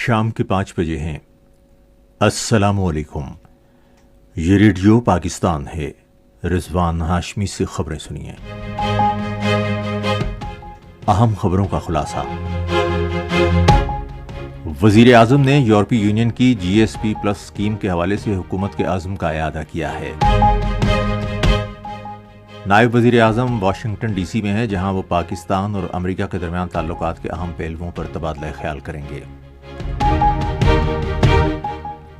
شام کے 5 بجے ہیں۔ السلام علیکم، یہ ریڈیو پاکستان ہے۔ رضوان ہاشمی سے خبریں سنیے۔ اہم خبروں کا خلاصہ۔ وزیر اعظم نے یورپی یونین کی GSP+ اسکیم کے حوالے سے حکومت کے عزم کا اعادہ کیا ہے۔ نائب وزیر اعظم واشنگٹن DC میں ہیں، جہاں وہ پاکستان اور امریکہ کے درمیان تعلقات کے اہم پہلوؤں پر تبادلہ خیال کریں گے۔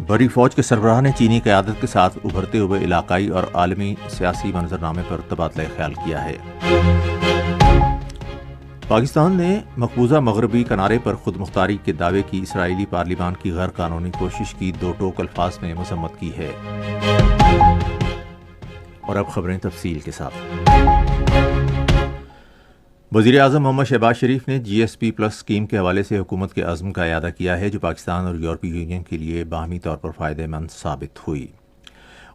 بڑی فوج کے سربراہ نے چینی قیادت کے ساتھ ابھرتے ہوئے علاقائی اور عالمی سیاسی منظرنامے پر تبادلہ خیال کیا ہے۔ پاکستان نے مقبوضہ مغربی کنارے پر خود مختاری کے دعوے کی اسرائیلی پارلیمان کی غیر قانونی کوشش کی دو ٹوک الفاظ میں مذمت کی ہے۔ اور اب خبریں تفصیل کے ساتھ۔ وزیر اعظم محمد شہباز شریف نے GSP+ اسکیم کے حوالے سے حکومت کے عزم کا اعادہ کیا ہے، جو پاکستان اور یورپی یونین کے لیے باہمی طور پر فائدہ مند ثابت ہوئی۔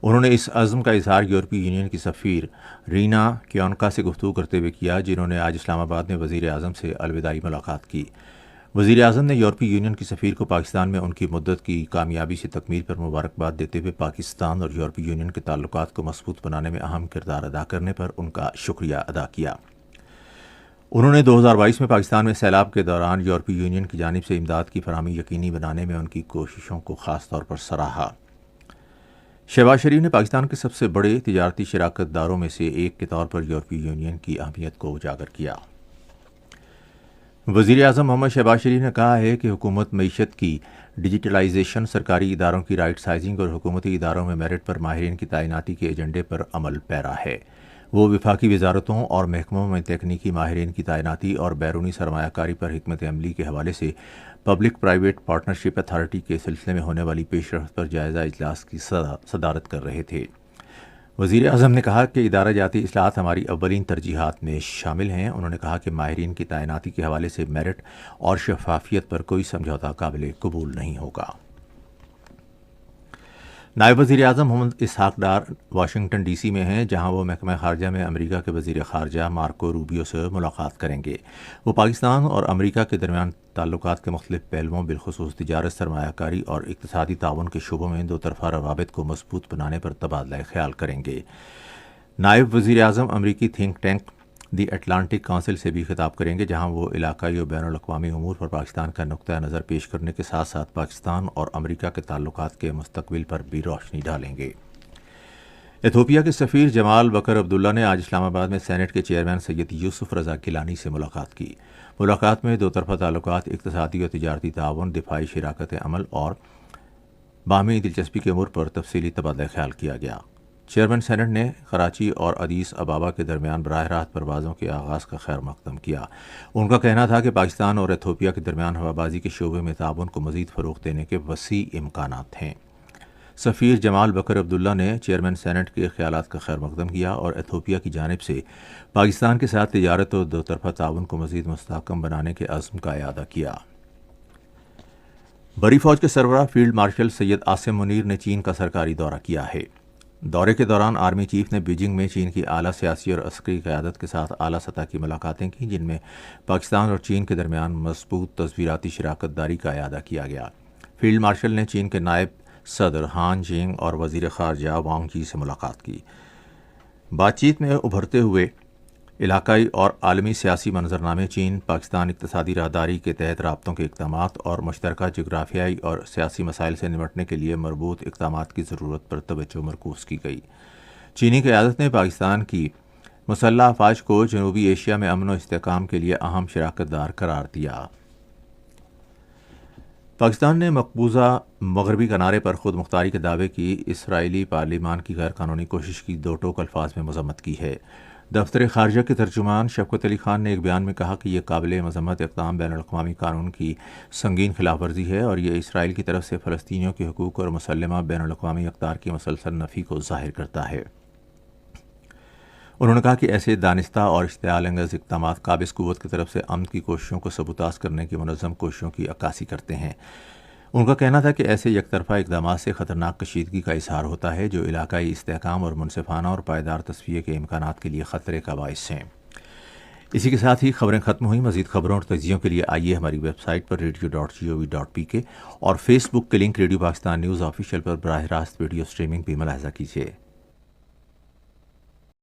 انہوں نے اس عزم کا اظہار یورپی یونین کی سفیر رینا کیونکا سے گفتگو کرتے ہوئے کیا، جنہوں نے آج اسلام آباد میں وزیر اعظم سے الوداعی ملاقات کی۔ وزیر اعظم نے یورپی یونین کی سفیر کو پاکستان میں ان کی مدت کی کامیابی سے تکمیل پر مبارکباد دیتے ہوئے پاکستان اور یورپی یونین کے تعلقات کو مضبوط بنانے میں اہم کردار ادا کرنے پر ان کا شکریہ ادا کیا۔ انہوں نے 2022 میں پاکستان میں سیلاب کے دوران یورپی یونین کی جانب سے امداد کی فراہمی یقینی بنانے میں ان کی کوششوں کو خاص طور پر سراہا۔ شہباز شریف نے پاکستان کے سب سے بڑے تجارتی شراکت داروں میں سے ایک کے طور پر یورپی یونین کی اہمیت کو اجاگر کیا۔ وزیر اعظم محمد شہباز شریف نے کہا ہے کہ حکومت معیشت کی ڈیجیٹلائزیشن، سرکاری اداروں کی رائٹ سائزنگ اور حکومتی اداروں میں میرٹ پر ماہرین کی تعیناتی کے ایجنڈے پر عمل پیرا ہے۔ وہ وفاقی وزارتوں اور محکموں میں تکنیکی ماہرین کی تعیناتی اور بیرونی سرمایہ کاری پر حکمت عملی کے حوالے سے پبلک پرائیویٹ پارٹنرشپ اتھارٹی کے سلسلے میں ہونے والی پیش رفت پر جائزہ اجلاس کی صدارت کر رہے تھے۔ وزیر اعظم نے کہا کہ ادارہ جاتی اصلاحات ہماری اولین ترجیحات میں شامل ہیں۔ انہوں نے کہا کہ ماہرین کی تعیناتی کے حوالے سے میرٹ اور شفافیت پر کوئی سمجھوتہ قابل قبول نہیں ہوگا۔ نائب وزیر اعظم محمد اسحاق ڈار واشنگٹن DC میں ہیں، جہاں وہ محکمہ خارجہ میں امریکہ کے وزیر خارجہ مارکو روبیو سے ملاقات کریں گے۔ وہ پاکستان اور امریکہ کے درمیان تعلقات کے مختلف پہلوؤں، بالخصوص تجارت، سرمایہ کاری اور اقتصادی تعاون کے شعبوں میں دو طرفہ روابط کو مضبوط بنانے پر تبادلہ خیال کریں گے۔ نائب وزیر اعظم امریکی تھنک ٹینک دی اٹلانٹک کونسل سے بھی خطاب کریں گے، جہاں وہ علاقائی اور بین الاقوامی امور پر پاکستان کا نقطہ نظر پیش کرنے کے ساتھ ساتھ پاکستان اور امریکہ کے تعلقات کے مستقبل پر بھی روشنی ڈالیں گے۔ ایتھوپیا کے سفیر جمال بکر عبداللہ نے آج اسلام آباد میں سینٹ کے چیئرمین سید یوسف رضا گیلانی سے ملاقات کی۔ ملاقات میں دو طرفہ تعلقات، اقتصادی اور تجارتی تعاون، دفاعی شراکت عمل اور باہمی دلچسپی کے امور پر تفصیلی تبادلہ خیال کیا گیا۔ چیئرمین سینٹ نے کراچی اور ادیس ابابا کے درمیان براہ راست پروازوں کے آغاز کا خیر مقدم کیا۔ ان کا کہنا تھا کہ پاکستان اور ایتھوپیا کے درمیان ہوابازی کے شعبے میں تعاون کو مزید فروغ دینے کے وسیع امکانات ہیں۔ سفیر جمال بکر عبداللہ نے چیئرمین سینٹ کے خیالات کا خیر مقدم کیا اور ایتھوپیا کی جانب سے پاکستان کے ساتھ تجارت اور دو طرفہ تعاون کو مزید مستحکم بنانے کے عزم کا اعادہ کیا۔ بڑی فوج کے سربراہ فیلڈ مارشل سید عاصم منیر نے چین کا سرکاری دورہ کیا ہے۔ دورے کے دوران آرمی چیف نے بیجنگ میں چین کی اعلیٰ سیاسی اور عسکری قیادت کے ساتھ اعلیٰ سطح کی ملاقاتیں کیں، جن میں پاکستان اور چین کے درمیان مضبوط تصویراتی شراکت داری کا اعادہ کیا گیا۔ فیلڈ مارشل نے چین کے نائب صدر ہان جینگ اور وزیر خارجہ وانگ جی سے ملاقات کی۔ بات چیت میں ابھرتے ہوئے علاقائی اور عالمی سیاسی منظرنامے، چین پاکستان اقتصادی راہداری کے تحت رابطوں کے اقدامات اور مشترکہ جغرافیائی اور سیاسی مسائل سے نمٹنے کے لیے مربوط اقدامات کی ضرورت پر توجہ مرکوز کی گئی۔ چینی قیادت نے پاکستان کی مسلح افواج کو جنوبی ایشیا میں امن و استحکام کے لیے اہم شراکت دار قرار دیا۔ پاکستان نے مقبوضہ مغربی کنارے پر خود مختاری کے دعوے کی اسرائیلی پارلیمان کی غیر قانونی کوشش کی دو ٹوک الفاظ میں مذمت کی ہے۔ دفتر خارجہ کے ترجمان شفقت علی خان نے ایک بیان میں کہا کہ یہ قابل مذمت اقدام بین الاقوامی قانون کی سنگین خلاف ورزی ہے اور یہ اسرائیل کی طرف سے فلسطینیوں کے حقوق اور مسلمہ بین الاقوامی اقدار کی مسلسل نفی کو ظاہر کرتا ہے۔ انہوں نے کہا کہ ایسے دانستہ اور اشتعال انگیز اقدامات قابض قوت کی طرف سے امن کی کوششوں کو سبوتاژ کرنے کی منظم کوششوں کی عکاسی کرتے ہیں۔ ان کا کہنا تھا کہ ایسے یک طرفہ اقدامات سے خطرناک کشیدگی کا اظہار ہوتا ہے، جو علاقائی استحکام اور منصفانہ اور پائیدار تصفیے کے امکانات کے لیے خطرے کا باعث ہیں۔ اسی کے ساتھ ہی خبریں ختم ہوئیں۔ مزید خبروں اور تجزیوں کے لیے آئیے ہماری ویب سائٹ پر radio.gov.pk اور فیس بک کے link radio Pakistan news official پر براہ راست ویڈیو اسٹریمنگ بھی ملاحظہ کیجیے۔